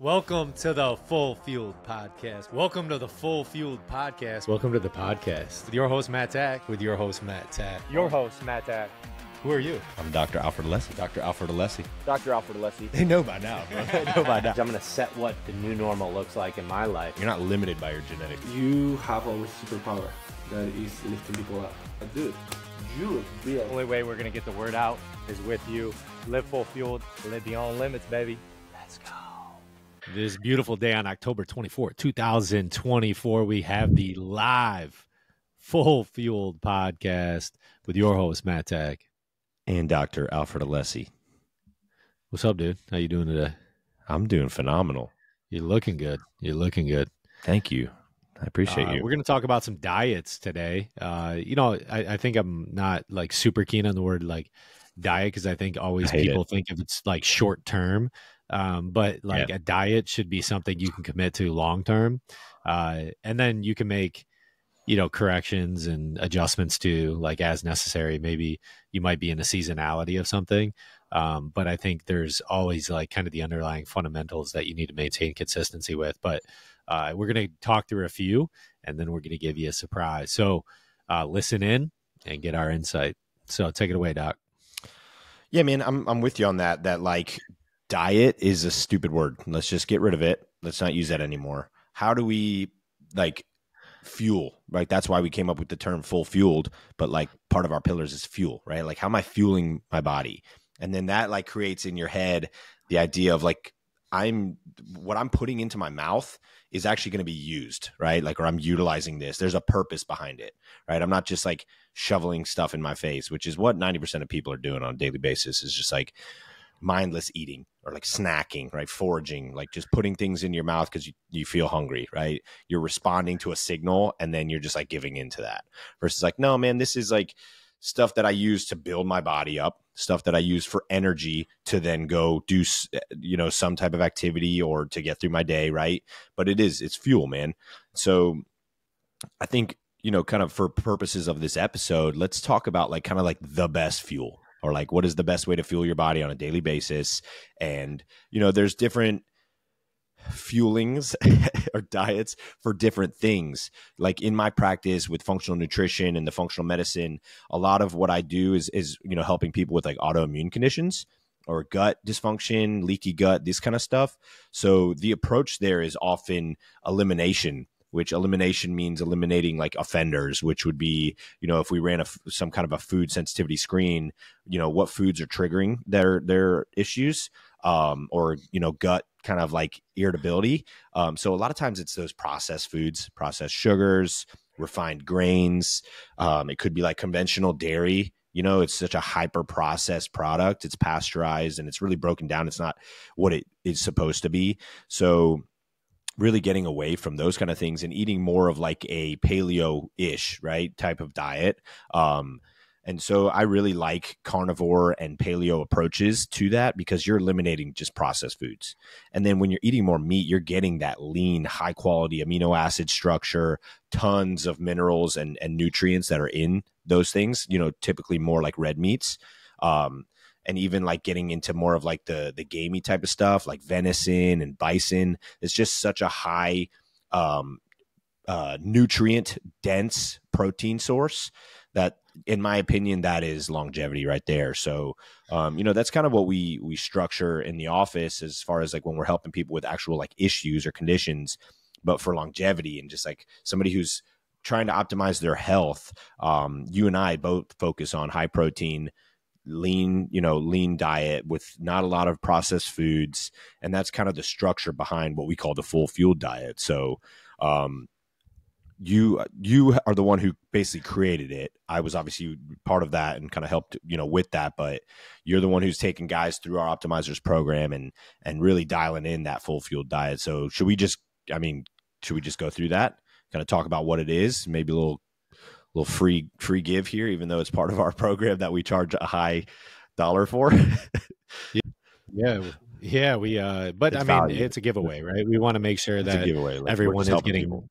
Welcome to the Full Fueled Podcast. Welcome to the Full Fueled Podcast. Welcome to the podcast with your host, Matt Tack. Your host, Matt Tack. Who are you? I'm Dr. Alfred Alessi. Dr. Alfred Alessi. Dr. Alfred Alessi. They know by now, bro. They know by now. I'm going to set what the new normal looks like in my life. You're not limited by your genetics. You have a superpower that is lifting people up. Dude, you look real. The only way we're going to get the word out is with you. Live full fueled, live beyond limits, baby. Let's go. This beautiful day on October 24th, 2024, we have the live Full Fueled Podcast with your host, Matt Tack. And Dr. Alfred Alessi. What's up, dude? How you doing today? I'm doing phenomenal. You're looking good. Thank you. I appreciate you. We're going to talk about some diets today. I think I'm not like super keen on the word like diet because I think always people think of it's like short term. But a diet should be something you can commit to long term. And then you can make, corrections and adjustments to like as necessary. Maybe you might be in a seasonality of something. But I think there's always like kind of the underlying fundamentals that you need to maintain consistency with. But we're going to talk through a few and then we're going to give you a surprise. So listen in and get our insight. So take it away, Doc. Yeah, man, I'm with you on that like diet is a stupid word. Let's just get rid of it. Let's not use that anymore. How do we like fuel, right? That's why we came up with the term full fueled, but like part of our pillars is fuel, right? Like how am I fueling my body? And then that like creates in your head the idea of like what I'm putting into my mouth is actually going to be used, right? Like, or I'm utilizing this. There's a purpose behind it, right? I'm not just like shoveling stuff in my face, which is what 90% of people are doing on a daily basis is just like mindless eating or like snacking, right? Foraging, like just putting things in your mouth because you feel hungry, right? You're responding to a signal and then you're just like giving into that versus like, no, man, this is like stuff that I use to build my body up, stuff that I use for energy to then go do, some type of activity or to get through my day, right? But it's fuel, man. So I think, kind of for purposes of this episode, let's talk about like kind of like the best fuel. Or like, what is the best way to fuel your body on a daily basis? And, there's different fuelings or diets for different things. Like in my practice with functional nutrition and the functional medicine, a lot of what I do is helping people with like autoimmune conditions or gut dysfunction, leaky gut, this kind of stuff. So the approach there is often elimination, which elimination means eliminating like offenders, which would be, if we ran some kind of a food sensitivity screen, what foods are triggering their issues, or, gut kind of like irritability. So a lot of times it's those processed foods, processed sugars, refined grains. It could be like conventional dairy. It's such a hyper processed product. It's pasteurized and it's really broken down. It's not what it is supposed to be. So really getting away from those kind of things and eating more of like a paleo-ish, right, type of diet. And so I really like carnivore and paleo approaches to that because you're eliminating just processed foods. And then when you're eating more meat, you're getting that lean, high quality amino acid structure, tons of minerals and nutrients that are in those things, typically more like red meats. And even like getting into more of like the gamey type of stuff like venison and bison. It's just such a high nutrient dense protein source that, in my opinion, that is longevity right there. So, that's kind of what we structure in the office as far as like when we're helping people with actual like issues or conditions, but for longevity and just like somebody who's trying to optimize their health. You and I both focus on high protein, lean diet with not a lot of processed foods. And that's kind of the structure behind what we call the full fuel diet. So, you are the one who basically created it. I was obviously part of that and kind of helped, with that, but you're the one who's taking guys through our optimizers program and really dialing in that full fuel diet. So should we just go through that, kind of talk about what it is, maybe a little free give here, even though it's part of our program that we charge a high dollar for. Yeah. But it's I mean, it's a giveaway, right? We want to make sure that everyone is getting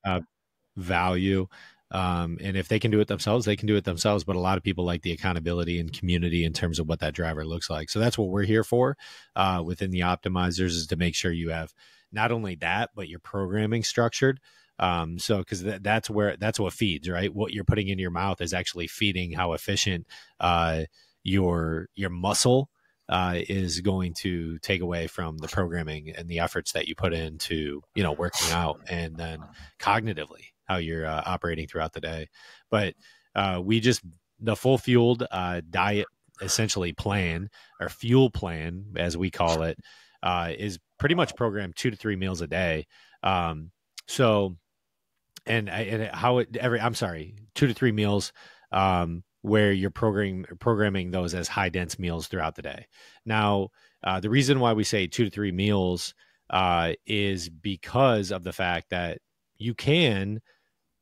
value. And if they can do it themselves, they can do it themselves. But a lot of people like the accountability and community in terms of what that driver looks like. So that's what we're here for within the optimizers, is to make sure you have not only that, but your programming structured. So because that's what feeds, right? What you're putting in your mouth is actually feeding how efficient your muscle is going to take away from the programming and the efforts that you put into, working out, and then cognitively how you're operating throughout the day. But the full fueled diet essentially plan, or fuel plan, as we call it, is pretty much programmed 2 to 3 meals a day. So, and how it I'm sorry, 2 to 3 meals, where you're programming those as high dense meals throughout the day. Now, the reason why we say 2 to 3 meals is because of the fact that you can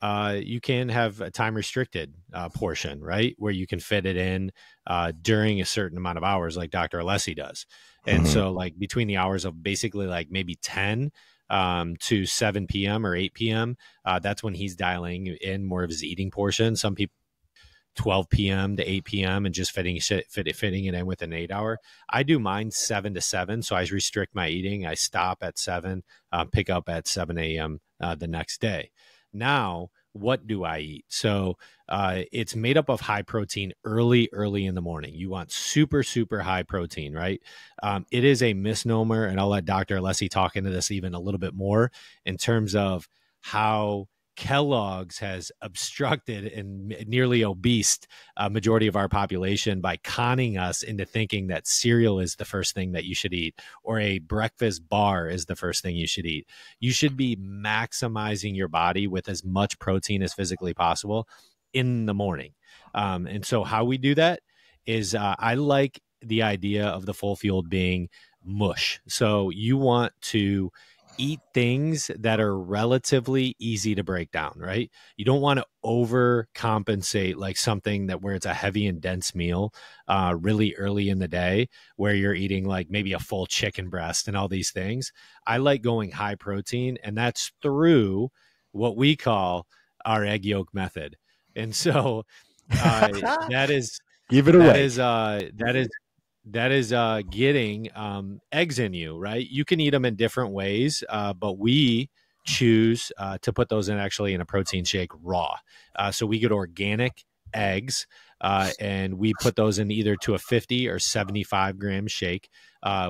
have a time restricted portion, right, where you can fit it in during a certain amount of hours, like Dr. Alessi does. And so, like, between the hours of basically like maybe 10 to 7 p.m. or 8 p.m., that's when he's dialing in more of his eating portion. Some people 12 p.m. to 8 p.m. and just fitting it in with an 8 hour. I do mine 7 to 7. So I restrict my eating. I stop at 7, pick up at 7 a.m. The next day. Now, what do I eat? So it's made up of high protein early in the morning. You want super, super high protein, right? It is a misnomer, and I'll let Dr. Alessi talk into this even a little bit more in terms of how Kellogg's has obstructed and nearly obese a majority of our population by conning us into thinking that cereal is the first thing that you should eat, or a breakfast bar is the first thing you should eat. You should be maximizing your body with as much protein as physically possible in the morning. And so how we do that is I like the idea of the full fueled being mush. So you want to eat things that are relatively easy to break down, right? You don't want to overcompensate like something that where it's a heavy and dense meal really early in the day, where you're eating like maybe a full chicken breast and all these things. I like going high protein, and that's through what we call our egg yolk method. And so that is give it away. That is getting eggs in you, right? You can eat them in different ways, but we choose to put those in actually in a protein shake raw. So we get organic eggs, and we put those in either to a 50 or 75 gram shake.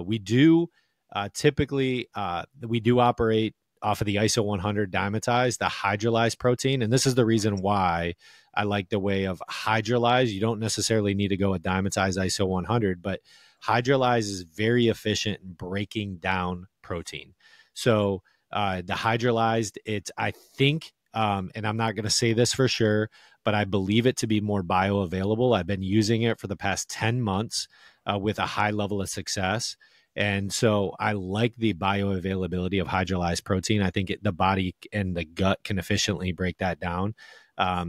We do typically we do operate off of the ISO 100 dimetized, the hydrolyzed protein. And this is the reason why I like the way of hydrolyzed. You don't necessarily need to go with dimetized ISO 100, but hydrolyzed is very efficient in breaking down protein. So the hydrolyzed, I think, and I'm not going to say this for sure, but I believe it to be more bioavailable. I've been using it for the past 10 months with a high level of success. And so I like the bioavailability of hydrolyzed protein. I think the body and the gut can efficiently break that down.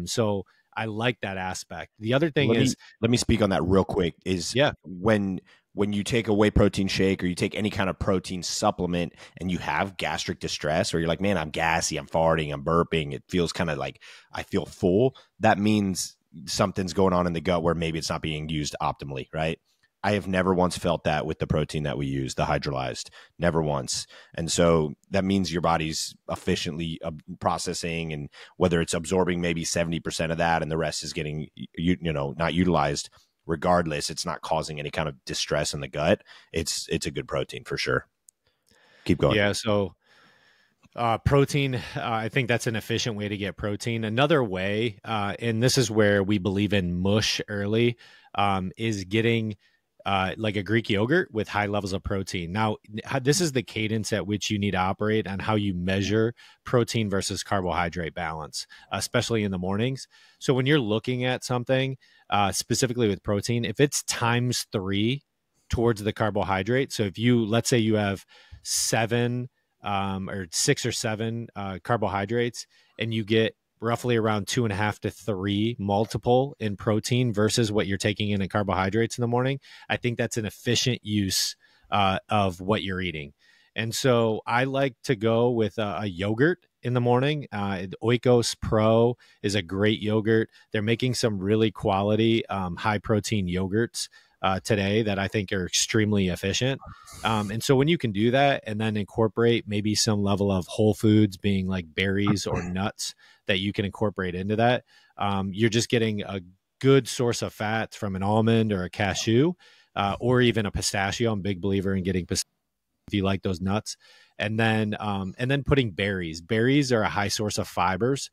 So I like that aspect. The other thing let me speak on that real quick. When you take a whey protein shake or you take any kind of protein supplement and you have gastric distress, or you're like, man, I'm gassy, I'm farting, I'm burping, it feels kind of like I feel full, that means something's going on in the gut where maybe it's not being used optimally, right? I have never once felt that with the protein that we use, the hydrolyzed, never once. And so that means your body's efficiently processing, and whether it's absorbing maybe 70% of that and the rest is getting, not utilized, regardless, it's not causing any kind of distress in the gut. It's a good protein for sure. Keep going. Yeah. So protein, I think that's an efficient way to get protein. Another way, and this is where we believe in mush early, is getting like a Greek yogurt with high levels of protein. Now, this is the cadence at which you need to operate on how you measure protein versus carbohydrate balance, especially in the mornings. So when you're looking at something specifically with protein, if it's times 3 towards the carbohydrate, so if let's say you have 7 or 6 or 7 carbohydrates, and you get roughly around 2.5 to 3 multiple in protein versus what you're taking in carbohydrates in the morning, I think that's an efficient use of what you're eating. And so I like to go with a yogurt in the morning. Oikos Pro is a great yogurt. They're making some really quality high protein yogurts today that I think are extremely efficient. And so when you can do that and then incorporate maybe some level of whole foods, being like berries or nuts that you can incorporate into that, you're just getting a good source of fats from an almond or a cashew, or even a pistachio. I'm a big believer in getting pistachio if you like those nuts. And then putting berries. Berries are a high source of fibers.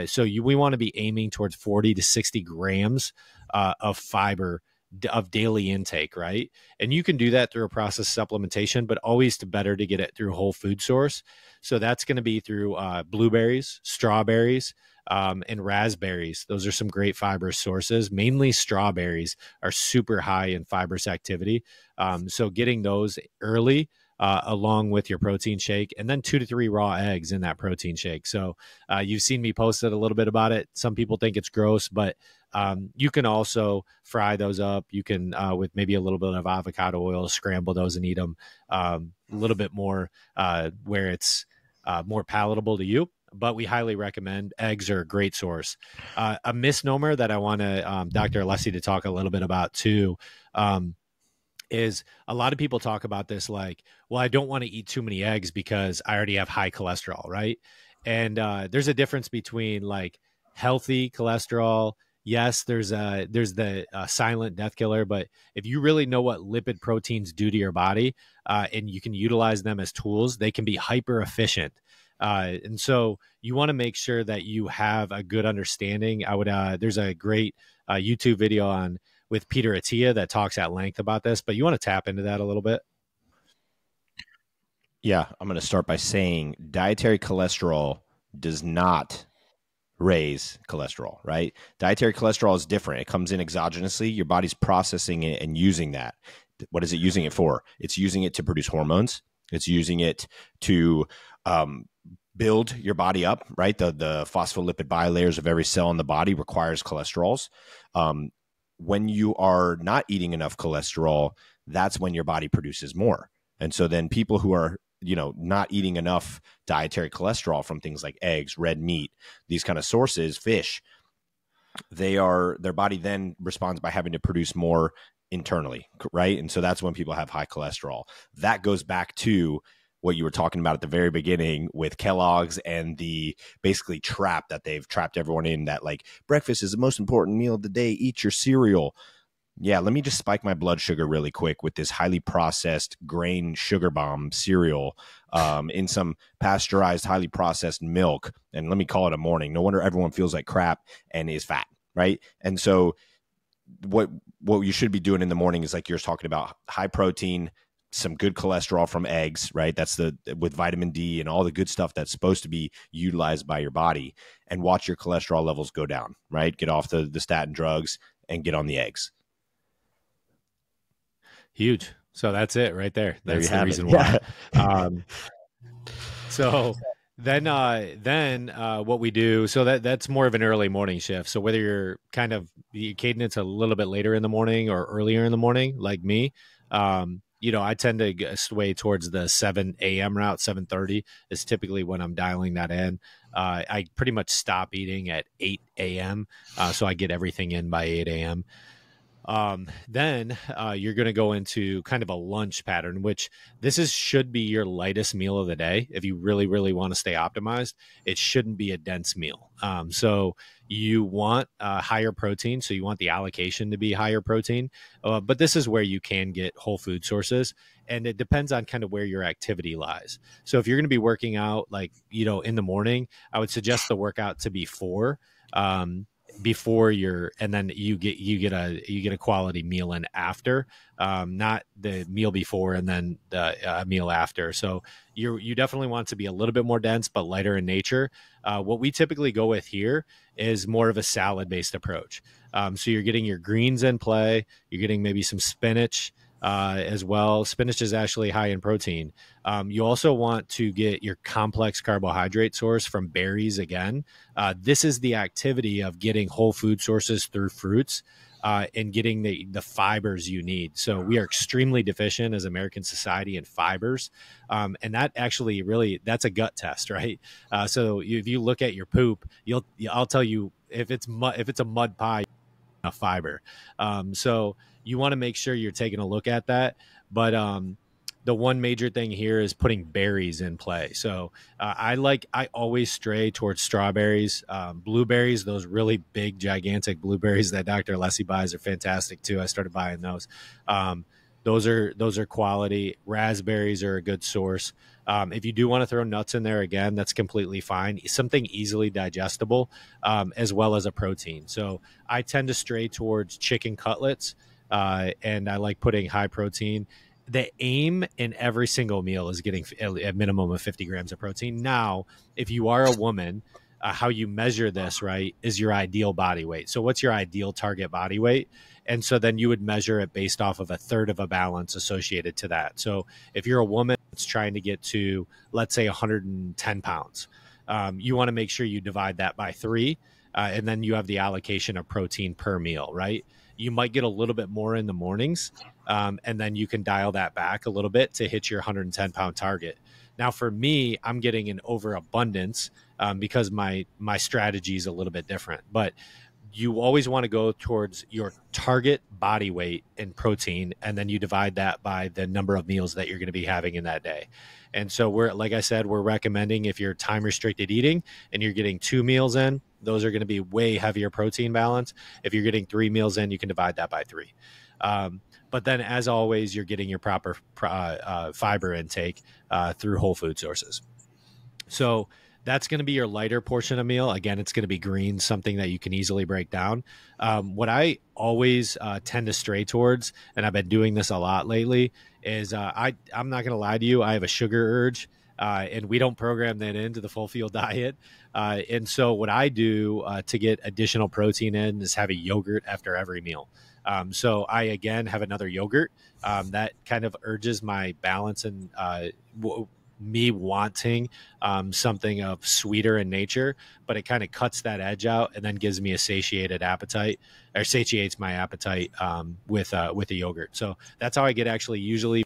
So we want to be aiming towards 40 to 60 grams of fiber of daily intake, right? And you can do that through a process supplementation, but always better to get it through a whole food source. So that's going to be through blueberries, strawberries, and raspberries. Those are some great fiber sources. Mainly strawberries are super high in fibrous activity. So getting those early, along with your protein shake, and then 2 to 3 raw eggs in that protein shake. So you've seen me post it a little bit about it. Some people think it's gross, but you can also fry those up. You can, with maybe a little bit of avocado oil, scramble those and eat them a little bit more where it's more palatable to you. But we highly recommend eggs are a great source. A misnomer that I want to Dr. Alessi to talk a little bit about too, is a lot of people talk about this like, well, I don't want to eat too many eggs because I already have high cholesterol, right? And there's a difference between like healthy cholesterol. Yes, there's the silent death killer, but if you really know what lipid proteins do to your body, and you can utilize them as tools, they can be hyper efficient. And so you want to make sure that you have a good understanding. There's a great YouTube video with Peter Attia that talks at length about this, but you want to tap into that a little bit? Yeah, I'm going to start by saying dietary cholesterol does not raise cholesterol, right? Dietary cholesterol is different. It comes in exogenously. Your body's processing it and using that. What is it using it for? It's using it to produce hormones. It's using it to build your body up, right? The phospholipid bilayers of every cell in the body requires cholesterols. When you are not eating enough cholesterol, that's when your body produces more. And so then people who are, not eating enough dietary cholesterol from things like eggs, red meat, these kind of sources, fish, their body then responds by having to produce more internally, right? And so that's when people have high cholesterol. That goes back to what you were talking about at the very beginning with Kellogg's and the basically trap that they've trapped everyone in, that like breakfast is the most important meal of the day. Eat your cereal. Yeah, let me just spike my blood sugar really quick with this highly processed grain sugar bomb cereal in some pasteurized, highly processed milk. And let me call it a morning. No wonder everyone feels like crap and is fat, right? And so what you should be doing in the morning is like you're talking about, high protein, some good cholesterol from eggs, right? That's with vitamin D and all the good stuff that's supposed to be utilized by your body, and watch your cholesterol levels go down, right? Get off the statin drugs and get on the eggs. Huge. So that's it right there. That's the reason why. So then what we do, so that's more of an early morning shift. So whether you're kind of cadence a little bit later in the morning or earlier in the morning, like me, I tend to sway towards the 7 a.m. route. 7:30 is typically when I'm dialing that in. I pretty much stop eating at 8 a.m. So I get everything in by 8 a.m. Then you're going to go into kind of a lunch pattern, which should be your lightest meal of the day. If you really, really want to stay optimized, it shouldn't be a dense meal. So you want higher protein. So you want the allocation to be higher protein. But this is where you can get whole food sources. And it depends on kind of where your activity lies. So if you're going to be working out in the morning, I would suggest the workout to be 4. Before and then you get a quality meal in after, not the meal before and then the meal after. So you definitely want to be a little bit more dense but lighter in nature. What we typically go with here is more of a salad based approach. So you're getting your greens in play. You're getting maybe some spinach as well. Spinach is actually high in protein. You also want to get your complex carbohydrate source from berries again. This is the activity of getting whole food sources through fruits. and getting the fibers you need. So we are extremely deficient as American society in fibers. And that actually really, that's a gut test, right? So if you look at your poop, I'll tell you if it's a mud pie, a fiber. So you want to make sure you're taking a look at that. But the one major thing here is putting berries in play. So I always stray towards strawberries, blueberries. Those really big, gigantic blueberries that Dr. Alessi buys are fantastic too. I started buying those. Those are quality. Raspberries are a good source. If you do want to throw nuts in there, again, that's completely fine. Something easily digestible, as well as a protein. So I tend to stray towards chicken cutlets, and I like putting high protein. The aim in every single meal is getting a minimum of 50 grams of protein. Now, if you are a woman, how you measure this, right, is your ideal body weight. So what's your ideal target body weight? And so then you would measure it based off of a third of a balance associated to that. So if you're a woman that's trying to get to, let's say, 110 pounds, you want to make sure you divide that by 3, and then you have the allocation of protein per meal, right? You might get a little bit more in the mornings, and then you can dial that back a little bit to hit your 110-pound target. Now, for me, I'm getting an overabundance because my strategy is a little bit different. But you always want to go towards your target body weight in protein, and then you divide that by the number of meals that you're going to be having in that day. And so like I said, we're recommending if you're time restricted eating and you're getting 2 meals in, those are going to be way heavier protein balance. If you're getting 3 meals in, you can divide that by 3. But then, as always, you're getting your proper fiber intake through whole food sources. So that's going to be your lighter portion of meal. Again, it's going to be green, something that you can easily break down. What I always tend to stray towards, and I've been doing this a lot lately, is I'm not going to lie to you, I have a sugar urge, and we don't program that into the full field diet. And so what I do to get additional protein in is have a yogurt after every meal. So I, again, have another yogurt that kind of urges my balance and me wanting something of sweeter in nature, but it kind of cuts that edge out and then gives me a satiated appetite, or satiates my appetite with a yogurt. So that's how I get actually usually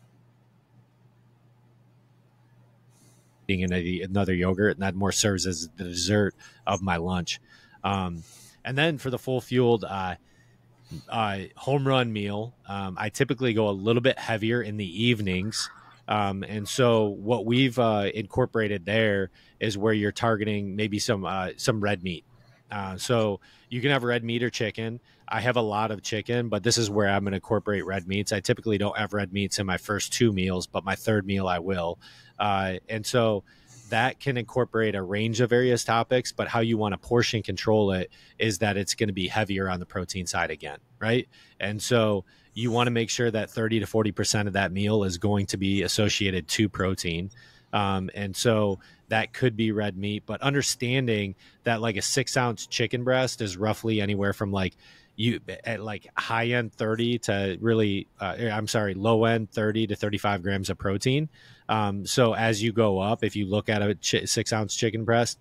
eating another yogurt, and that more serves as the dessert of my lunch. And then for the full fueled home run meal, I typically go a little bit heavier in the evenings. And so what we've incorporated there is where you're targeting maybe some red meat. So you can have red meat or chicken. I have a lot of chicken, but this is where I'm going to incorporate red meats. I typically don't have red meats in my first 2 meals, but my third meal I will. And so that can incorporate a range of various topics, but how you want to portion control it is that it's going to be heavier on the protein side again, right? And so you want to make sure that 30 to 40% of that meal is going to be associated to protein. And so that could be red meat, but understanding that like a 6-ounce chicken breast is roughly anywhere from like high end 30 to really, low end 30 to 35 grams of protein. So as you go up, if you look at a 6-ounce chicken breast,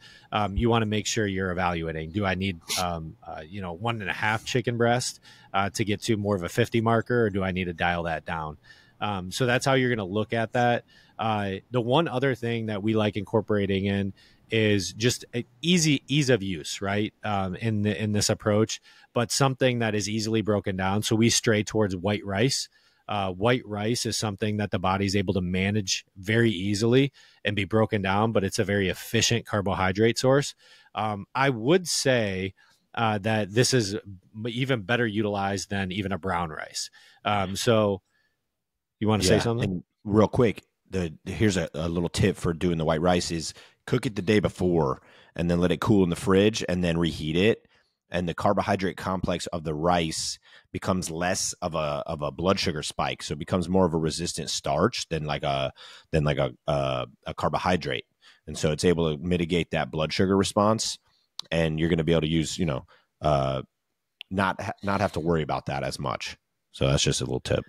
you want to make sure you're evaluating, do I need, 1.5 chicken breast to get to more of a 50 marker, or do I need to dial that down? So that's how you're going to look at that. The one other thing that we like incorporating in is just ease of use, right? In this approach, but something that is easily broken down. So we stray towards white rice. White rice is something that the body is able to manage very easily and be broken down, but it's a very efficient carbohydrate source. I would say that this is even better utilized than even a brown rice. So you want to say something? And real quick, here's a little tip for doing the white rice is cook it the day before and then let it cool in the fridge and then reheat it. And the carbohydrate complex of the rice becomes less of a blood sugar spike. So it becomes more of a resistant starch than like a carbohydrate. And so it's able to mitigate that blood sugar response. And you're going to be able to use, not have to worry about that as much. So that's just a little tip.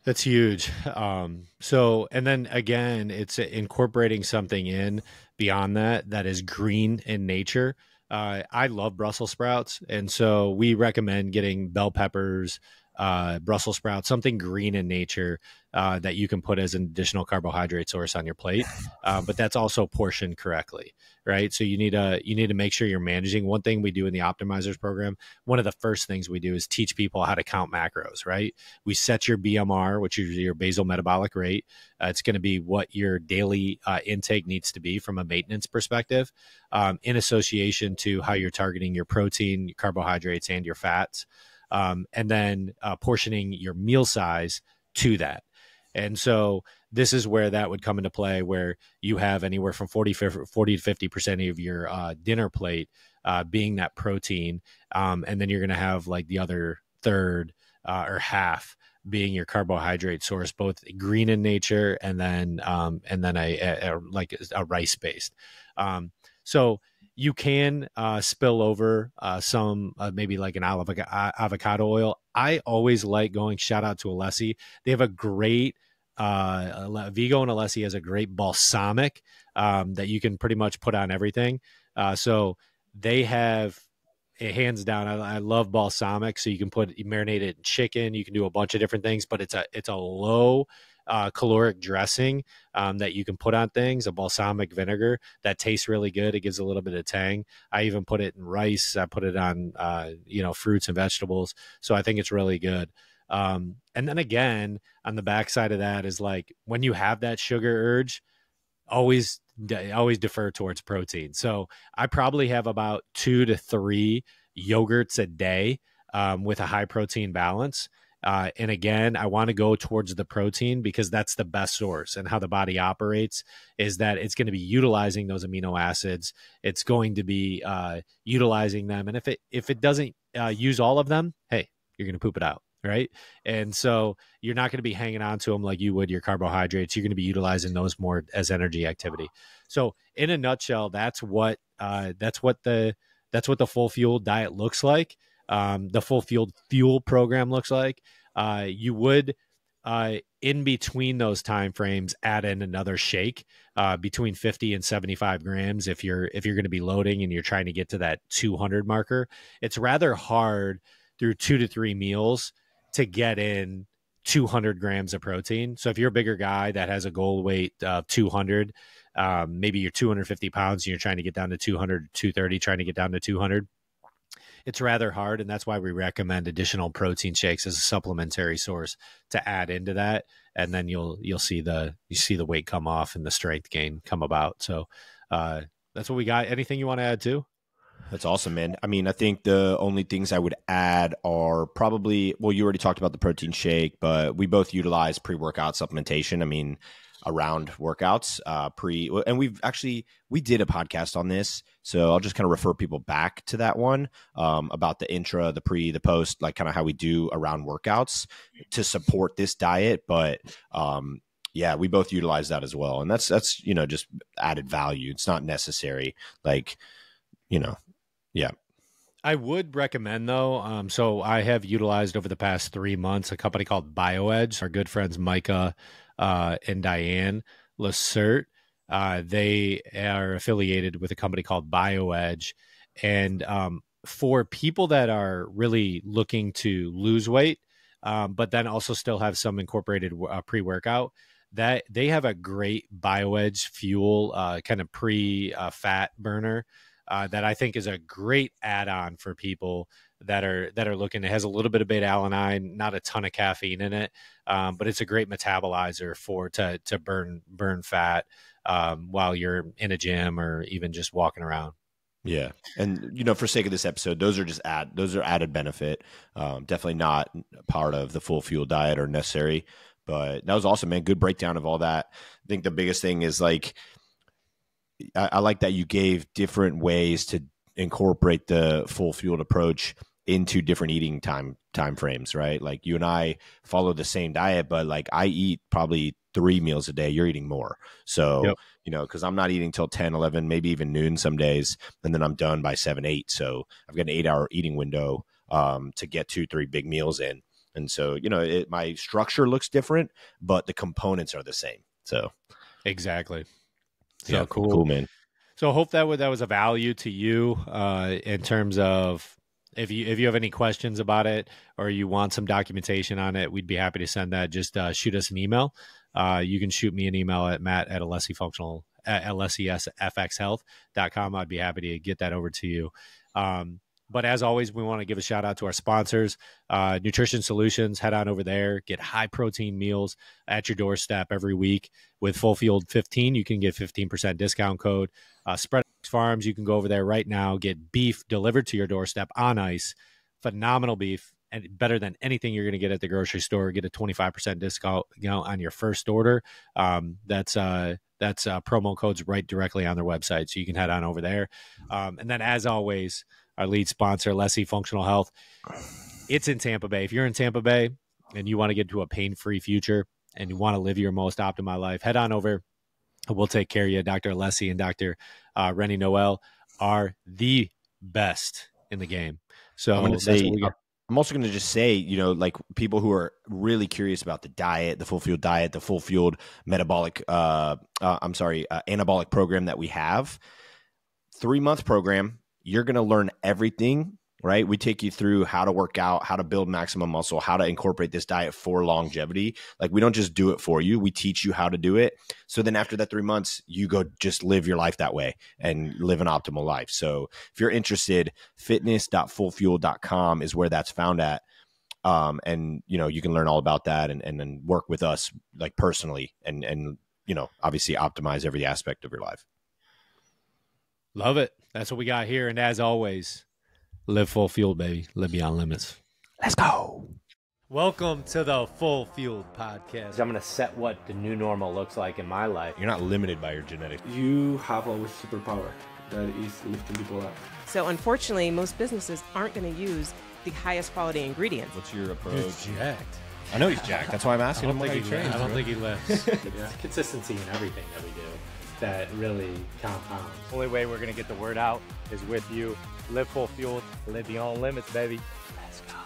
That's huge. So, and then again, it's incorporating something in beyond that is green in nature. I love Brussels sprouts, and so we recommend getting bell peppers, Brussels sprouts, something green in nature that you can put as an additional carbohydrate source on your plate. But that's also portioned correctly, right? So you need to make sure you're managing. One thing we do in the optimizers program, one of the first things we do is teach people how to count macros, right? We set your BMR, which is your basal metabolic rate. It's going to be what your daily intake needs to be from a maintenance perspective, in association to how you're targeting your protein, your carbohydrates, and your fats. And then portioning your meal size to that. And so this is where that would come into play, where you have anywhere from 40 to 50% of your dinner plate being that protein. And then you're going to have like the other third or half being your carbohydrate source, both green in nature and then like a rice based. So you can spill over some maybe like an avocado oil. I always like going, shout out to Alessi. They have a great Vigo, and Alessi has a great balsamic that you can pretty much put on everything. So they have hands down. I love balsamic. So you can marinate it in chicken. You can do a bunch of different things, but it's a low caloric dressing that you can put on things, a balsamic vinegar that tastes really good. It gives a little bit of tang. I even put it in rice. I put it on, fruits and vegetables. So I think it's really good. And then again, on the backside of that is like, when you have that sugar urge, always defer towards protein. So I probably have about 2 to 3 yogurts a day with a high protein balance. And again, I want to go towards the protein because that's the best source, and how the body operates is that it's going to be utilizing those amino acids. It's going to be utilizing them. And if it doesn't use all of them, hey, you're going to poop it out. Right. And so you're not going to be hanging on to them like you would your carbohydrates. You're going to be utilizing those more as energy activity. So in a nutshell, that's what the full fuel diet looks like. The full fuel program looks like. You would in between those time frames add in another shake between 50 and 75 grams if you're going to be loading and you're trying to get to that 200 marker. It's rather hard through 2 to 3 meals to get in 200 grams of protein. So if you're a bigger guy that has a goal weight of 200, maybe you're 250 pounds and you're trying to get down to 200, 230, trying to get down to 200, it's rather hard. And that's why we recommend additional protein shakes as a supplementary source to add into that. And then you'll see the weight come off and the strength gain come about. So that's what we got. Anything you want to add too? That's awesome, man. I mean, I think the only things I would add are probably, well, you already talked about the protein shake, but we both utilize pre-workout supplementation. I mean, around workouts, and we did a podcast on this. So I'll just kind of refer people back to that one about the intra, the pre, the post, like kind of how we do around workouts to support this diet. But yeah, we both utilize that as well. And that's, just added value. It's not necessary. Like, yeah. I would recommend though. So I have utilized over the past 3 months a company called BioEdge. Our good friends Micah and Diane Lacert. They are affiliated with a company called BioEdge, and for people that are really looking to lose weight, but then also still have some incorporated pre-workout, that they have a great BioEdge fuel kind of pre-fat burner. That I think is a great add-on for people that are looking. It has a little bit of beta alanine, not a ton of caffeine in it, but it's a great metabolizer to burn fat while you're in a gym or even just walking around. Yeah, and for sake of this episode, those are added benefit. Definitely not part of the full fuel diet or necessary. But that was awesome, man. Good breakdown of all that. I think the biggest thing is like, I like that you gave different ways to incorporate the full fueled approach into different eating time frames, right? Like you and I follow the same diet, but like I eat probably 3 meals a day. You're eating more. So, yep. Because I'm not eating till 10, 11, maybe even noon some days. And then I'm done by 7, 8. So I've got an 8-hour eating window to get 2, 3 big meals in. And so, my structure looks different, but the components are the same. So exactly. So yeah, cool, man. So I hope that was a value to you in terms of if you have any questions about it or you want some documentation on it, we'd be happy to send that. Just shoot us an email. You can shoot me an email at matt@alessi at lessfxhealth.com. I'd be happy to get that over to you. But as always, we want to give a shout out to our sponsors, Nutrition Solutions. Head on over there, get high protein meals at your doorstep every week with Full Field 15. You can get 15% discount code. Spread Farms, you can go over there right now, get beef delivered to your doorstep on ice. Phenomenal beef, and better than anything you're going to get at the grocery store. Get a 25% discount, on your first order. That's promo codes right directly on their website, so you can head on over there. And then, as always, our lead sponsor, Lesley Functional Health. It's in Tampa Bay. If you're in Tampa Bay and you want to get to a pain-free future and you want to live your most optimal life, head on over. We'll take care of you. Dr. Alessi and Dr. Rennie Noel are the best in the game. So I'm also going to just say, like people who are really curious about the diet, the full field diet, the full field metabolic, anabolic program that we have, 3-month program. You're going to learn everything, right? We take you through how to work out, how to build maximum muscle, how to incorporate this diet for longevity. Like, we don't just do it for you. We teach you how to do it. So then after that 3 months, you go just live your life that way and live an optimal life. So if you're interested, fitness.fullfuel.com is where that's found at. And, you can learn all about that and then work with us like personally and, obviously optimize every aspect of your life. Love it. That's what we got here. And as always, live full fueled, baby. Live beyond limits. Let's go. Welcome to the Full Fueled Podcast. I'm going to set what the new normal looks like in my life. You're not limited by your genetics. You have a superpower that is lifting people up. So unfortunately, most businesses aren't going to use the highest quality ingredients. What's your approach? He's jacked. I know he's jacked. That's why I'm asking him. I don't think he lifts. It's consistency in everything that we do that really compounds. Only way we're going to get the word out is with you. Live full fueled, live beyond limits, baby. Let's go.